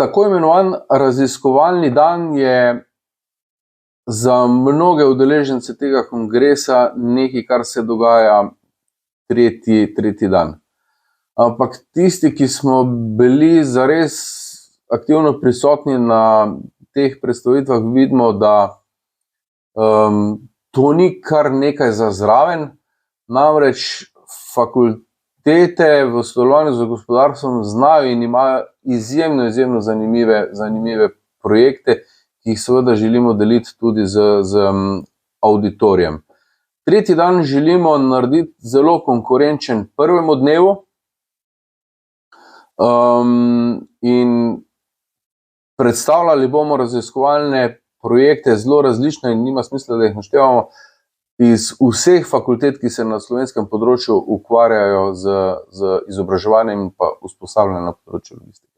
Tako imenovan raziskovalni dan je za mnoge udeležence tega kongresa nekaj, kar se dogaja tretji dan. Ampak tisti, ki smo bili zares aktivno prisotni na teh predstavitvah, vidimo, da to ni kar nekaj za zraven, namreč fakultete v sodelovanju z gospodarstvom znajo in imajo izjemno zanimive projekte, ki jih seveda želimo deliti tudi z auditorijem. Tretji dan želimo narediti zelo konkurenčen prvemu dnevu in predstavljali bomo raziskovalne projekte zelo različne in nima smisla, da jih naštevamo, iz vseh fakultet, ki se na slovenskem področju ukvarjajo z izobraževanjem in pa usposabljanjem na področju logistike.